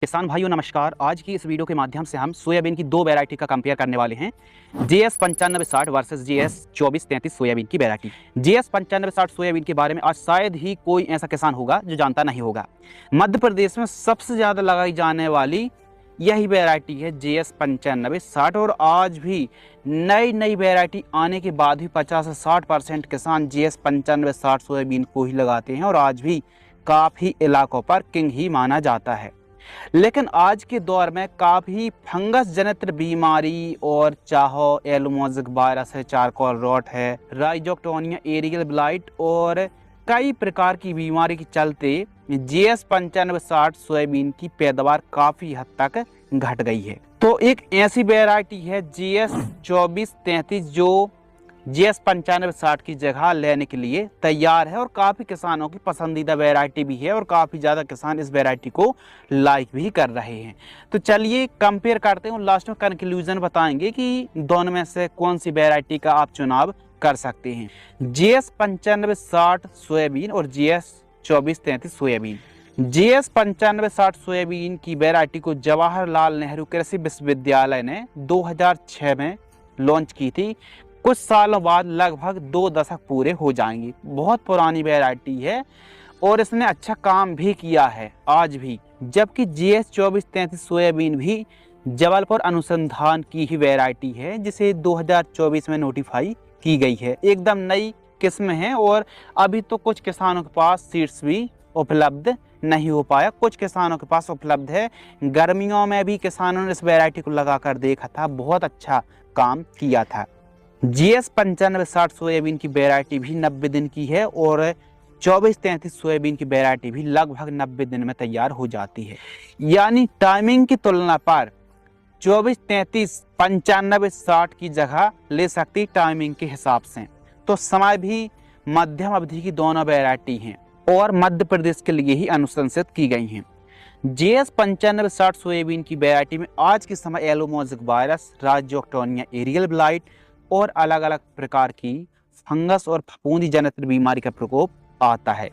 किसान भाइयों नमस्कार। आज की इस वीडियो के माध्यम से हम सोयाबीन की दो वैरायटी का कंपेयर करने वाले हैं। GS 9560 वर्सेस GS 2433 सोयाबीन की वैरायटी। GS 9560 सोयाबीन के बारे में आज शायद ही कोई ऐसा किसान होगा जो जानता नहीं होगा। मध्य प्रदेश में सबसे ज़्यादा लगाई जाने वाली यही वैरायटी है GS 9560 और आज भी नई नई वैरायटी आने के बाद भी 50 से 60% किसान GS 9560 सोयाबीन को ही लगाते हैं और आज भी काफ़ी इलाकों पर किंग ही माना जाता है। लेकिन आज के दौर में काफ़ी फंगस जनित बीमारी और चाहो एलोमोजिक वायरस है, चारकोल रॉट है, राइजोक्टोनिया एरियल ब्लाइट और कई प्रकार की बीमारी के चलते GS 9560 सोयाबीन की पैदावार काफ़ी हद तक घट गई है। तो एक ऐसी वैरायटी है GS 2433 जो GS 9560 की जगह लेने के लिए तैयार है और काफ़ी किसानों की पसंदीदा वैरायटी भी है और काफ़ी ज़्यादा किसान इस वैरायटी को लाइक भी कर रहे हैं। तो चलिए कंपेयर करते हैं और लास्ट में कंक्लूजन बताएंगे कि दोनों में से कौन सी वैरायटी का आप चुनाव कर सकते हैं, GS 9560 सोयाबीन और GS 2433 सोयाबीन। GS 9560 सोयाबीन की वैरायटी को जवाहरलाल नेहरू कृषि विश्वविद्यालय ने 2006 में लॉन्च की थी। कुछ सालों बाद लगभग 2 दशक पूरे हो जाएंगे। बहुत पुरानी वैरायटी है और इसने अच्छा काम भी किया है आज भी। जबकि GS 2433 सोयाबीन भी जबलपुर अनुसंधान की ही वैरायटी है जिसे 2024 में नोटिफाई की गई है। एकदम नई किस्म है और अभी तो कुछ किसानों के पास सीड्स भी उपलब्ध नहीं हो पाया, कुछ किसानों के पास उपलब्ध है। गर्मियों में भी किसानों ने इस वैरायटी को लगाकर देखा था, बहुत अच्छा काम किया था। GS 9560 सोयाबीन की वैरायटी भी 90 दिन की है और 2433 सोयाबीन की वैरायटी भी लगभग 90 दिन में तैयार हो जाती है। यानी टाइमिंग की तुलना पर 2433 9560 की जगह ले सकती टाइमिंग के हिसाब से। तो समय भी मध्यम अवधि की दोनों वैरायटी हैं और मध्य प्रदेश के लिए ही अनुशंसित की गई हैं। GS 9560 सोयाबीन की वैरायटी में आज के समय एलोमोजिक वायरस, राइजोक्टोनिया एरियल ब्लाइट और अलग अलग प्रकार की फंगस और फफूंदी जनित बीमारी का प्रकोप आता है।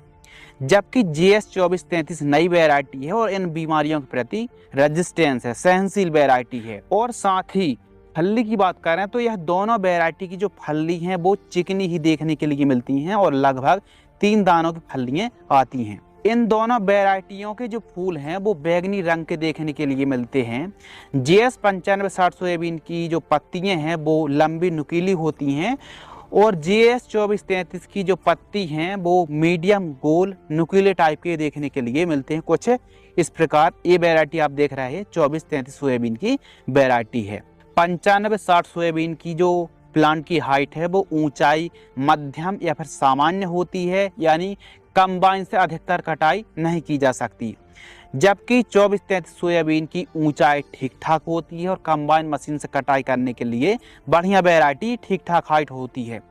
जबकि GS 2433 नई वैरायटी है और इन बीमारियों के प्रति रेजिस्टेंस है, सहनशील वैरायटी है। और साथ ही फल्ली की बात करें तो यह दोनों वैरायटी की जो फल्ली हैं वो चिकनी ही देखने के लिए मिलती हैं और लगभग 3 दानों की फल्लियां आती हैं। इन दोनों वैरायटियों के जो फूल हैं वो बैगनी रंग के देखने के लिए मिलते हैं। GS 9560 सोयाबीन की जो पत्तियां हैं वो लंबी नुकीली होती हैं और GS 2433 की जो पत्ती हैं वो मीडियम गोल नुकीले टाइप के देखने के लिए मिलते हैं। कुछ इस प्रकार ये वैरायटी आप देख रहे हैं 2433 सोयाबीन की वैरायटी है। 9560 सोयाबीन की जो प्लांट की हाइट है वो ऊंचाई मध्यम या फिर सामान्य होती है, यानी कंबाइन से अधिकतर कटाई नहीं की जा सकती। जबकि 2433 सोयाबीन की ऊंचाई ठीक ठाक होती है और कंबाइन मशीन से कटाई करने के लिए बढ़िया वैरायटी ठीक ठाक हाइट होती है।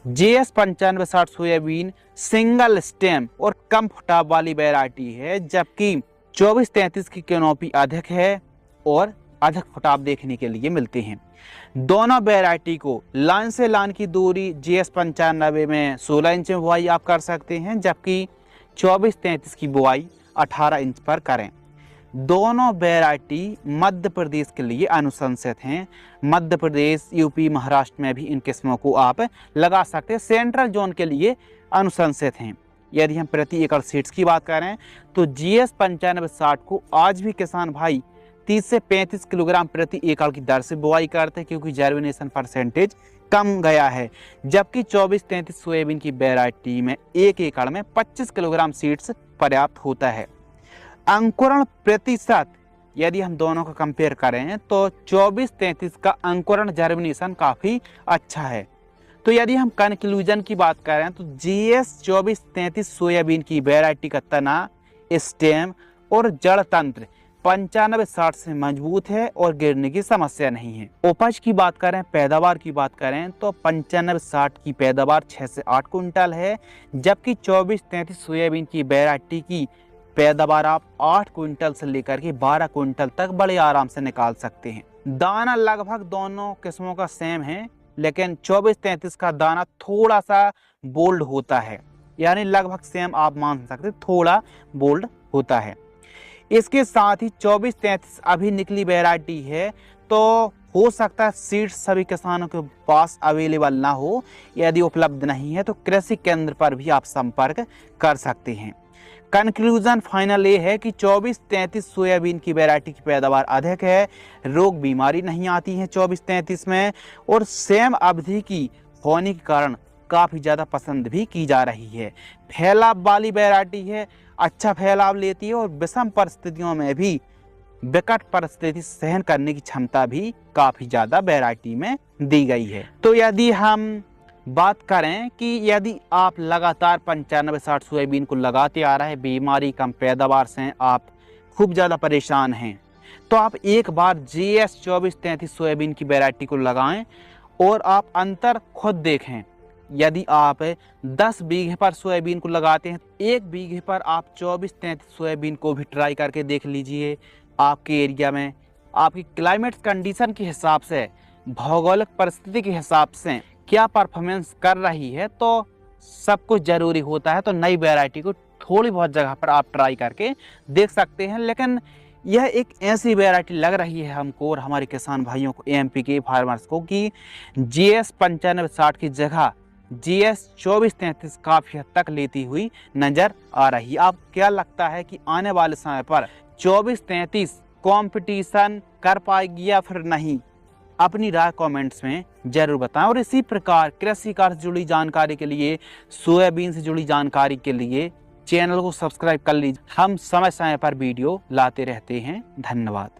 GS 9560 सोयाबीन सिंगल स्टेम और कम फुटाव वाली वैरायटी है, जबकि 2433 की कैनोपी अधिक है और अधिक फुटाव देखने के लिए मिलते हैं। दोनों वैरायटी को लाइन से लाइन की दूरी GS 95 में 16 इंच में बुआई आप कर सकते हैं, जबकि 2433 की बुआई 18 इंच पर करें। दोनों वैरायटी मध्य प्रदेश के लिए अनुशंसित हैं। मध्य प्रदेश, यूपी, महाराष्ट्र में भी इन किस्मों को आप लगा सकते हैं। सेंट्रल जोन के लिए अनुशंसित हैं। यदि हम प्रति एकड़ सीड्स की बात करें तो GS 9560 को आज भी किसान भाई 30 से 35 किलोग्राम प्रति एकड़ की दर से बुआई करते हैं, क्योंकि जर्मिनेशन परसेंटेज कम गया है। जबकि 2433 सोयाबीन की वैरायटी में 1 एकड़ में 25 किलोग्राम सीड्स पर्याप्त होता है। अंकुरण प्रतिशत यदि हम दोनों का कंपेयर करें तो 2433 का अंकुरण जर्मिनेशन काफ़ी अच्छा है। तो यदि हम कंक्लूजन की बात करें तो GS 2433 सोयाबीन की वैरायटी का तना, स्टेम और जड़ तंत्र 9560 से मजबूत है और गिरने की समस्या नहीं है। उपज की बात करें, पैदावार की बात करें तो 9560 की पैदावार 6 से 8 कुंटल है, जबकि 2433 सोयाबीन की वैरायटी की पैदावार आप 8 कुंटल से लेकर के 12 कुंटल तक बड़े आराम से निकाल सकते हैं। दाना लगभग दोनों किस्मों का सेम है, लेकिन 2433 का दाना थोड़ा सा बोल्ड होता है, यानी लगभग सेम आप मान सकते, थोड़ा बोल्ड होता है। इसके साथ ही 2433 अभी निकली वैरायटी है, तो हो सकता है सीड्स सभी किसानों के पास अवेलेबल ना हो। यदि उपलब्ध नहीं है तो कृषि केंद्र पर भी आप संपर्क कर सकते हैं। कंक्लूजन फाइनल ये है कि 2433 सोयाबीन की वैरायटी की पैदावार अधिक है, रोग बीमारी नहीं आती है 2433 में, और सेम अवधि की होने के कारण काफ़ी ज़्यादा पसंद भी की जा रही है। फैलाव वाली वैरायटी है, अच्छा फैलाव लेती है और विषम परिस्थितियों में भी विकट परिस्थिति सहन करने की क्षमता भी काफ़ी ज़्यादा वैरायटी में दी गई है। तो यदि हम बात करें कि यदि आप लगातार 95-60 सोयाबीन को लगाते आ रहे हैं, बीमारी कम पैदावार से आप खूब ज़्यादा परेशान हैं, तो आप एक बार GS 2433 सोयाबीन की वैरायटी को लगाएं और आप अंतर खुद देखें। यदि आप 10 बीघे पर सोयाबीन को लगाते हैं, 1 बीघे पर आप 2433 सोयाबीन को भी ट्राई करके देख लीजिए। आपके एरिया में आपकी क्लाइमेट कंडीशन के हिसाब से, भौगोलिक परिस्थिति के हिसाब से क्या परफॉर्मेंस कर रही है, तो सब कुछ ज़रूरी होता है। तो नई वैरायटी को थोड़ी बहुत जगह पर आप ट्राई करके देख सकते हैं, लेकिन यह एक ऐसी वैरायटी लग रही है हमको और हमारे किसान भाइयों को, MP के फार्मर्स को, कि GS 9560 की जगह GS 2433 काफ़ी हद तक लेती हुई नज़र आ रही है। आप क्या लगता है कि आने वाले समय पर 2433 कंपटीशन कर पाएगी या फिर नहीं? अपनी राय कमेंट्स में जरूर बताएं। और इसी प्रकार कृषि कार्य से जुड़ी जानकारी के लिए, सोयाबीन से जुड़ी जानकारी के लिए चैनल को सब्सक्राइब कर लीजिए। हम समय समय पर वीडियो लाते रहते हैं। धन्यवाद।